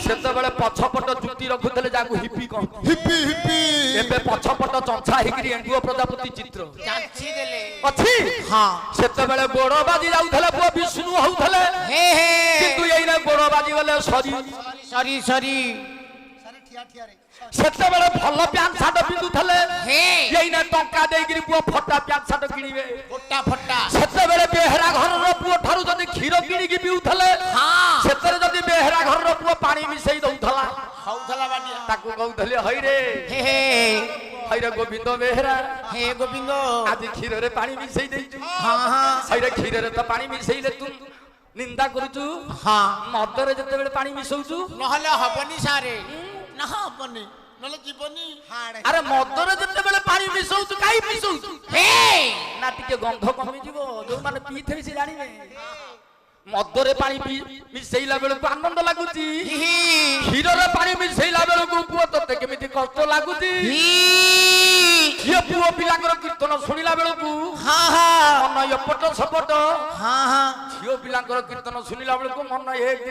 ସେତେବେଳେ ପଛପଟ ଯୁକ୍ତି ରଖୁଥିଲେ ଯାକୁ ହିପି କହନ୍ତି ହିପି ହିପି ଏବେ ପଛପଟ ଚଞ୍ଚା ହେଇକିରି ଏଣ୍ଡୁଅ ପ୍ରଜାପତି ଚିତ୍ର ଚାଞ୍ଚି ଦେଲେ ଅଛି ହଁ ସେତେବେଳେ ଗୋଡ ବାଜି ଯାଉଥିଲେ ପୁଅ ବିଷ୍ଣୁ ହଉଥିଲେ ହେ ହେ କିନ୍ତୁ ଏଇନେ ଗୋଡ ବାଜି ଗଲେ ସରି ସରି ସରି ସେତେବେଳେ ଭଲ ପ୍ୟାଣ୍ଟ ସାର୍ଟ ପିନ୍ଧୁଥିଲେ ହେ ଏଇନେ ଟଙ୍କା ଦେଇକିରି ପୁଅ ଫଟା ପ୍ୟାଣ୍ଟ ସାର୍ଟ କିଣିବେ ଫଟା ଫଟା ସେତେବେଳେ ବେହେରା ଘରର ପୁଅ ଠାରୁ ଯଦି କ୍ଷୀର କିଣିକି ପିଉଥିଲେ ହଁ ସେଥିରେ ଯଦି ବେହେରା ଘରର ପୁଅ ପାଣି ମିଶେଇ ଦଉଥିଲା ହଉଥିଲା ବାଡ଼ିଆ ତାକୁ କହୁଥିଲେ ହଇରେ ହେ ହେ ହଇରେ ଗୋବିନ୍ଦ ବେହେରା ହେ ଗୋବିନ୍ଦ ଆଜି କ୍ଷୀରରେ ପାଣି ମିଶେଇ ଦେଇଛୁ ହଁ ହଁ ହଇରେ କ୍ଷୀରରେ ତ ପାଣି ମିଶେଇଲେ ତୁ ନିନ୍ଦା କରୁଛୁ ହଁ ମଦରେ ଯେତେବେଳେ ପାଣି ମିଶଉଛୁ ନହେଲେ ହବନି ସାରେ ନା ହବନି ନହେଲେ ଯିବନି ଆରେ ମଦରେ ଯେତେବେଳେ ପାଣି ମିଶଉଛୁ କାହିଁ ମିଶଉଛୁ ହେ ନା ଟିକେ ଗନ୍ଧ କମିଯିବ ଯୋଉମାନେ ପିଇଥିବେ ସେ ଜାଣିବେ ମଦରେ ପାଣି ମିଶେଇଲା ବେଳକୁ ଆନନ୍ଦ ଲାଗୁଛି କ୍ଷୀରରେ ପାଣି ମିଶେଇଲା ବେଳକୁ ପୁଅ ତତେ କେମିତି କଷ୍ଟ ଲାଗୁଛି ଝିଅ ପୁଅ ପିଲାଙ୍କର କୀର୍ତ୍ତନ ଶୁଣିଲା ବେଳକୁ ମନ ଏପଟ ସେପଟ ହଁ ହଁ ଝିଅ ପିଲାଙ୍କର କୀର୍ତ୍ତନ ଶୁଣିଲା ବେଳକୁ ମନ ଏକ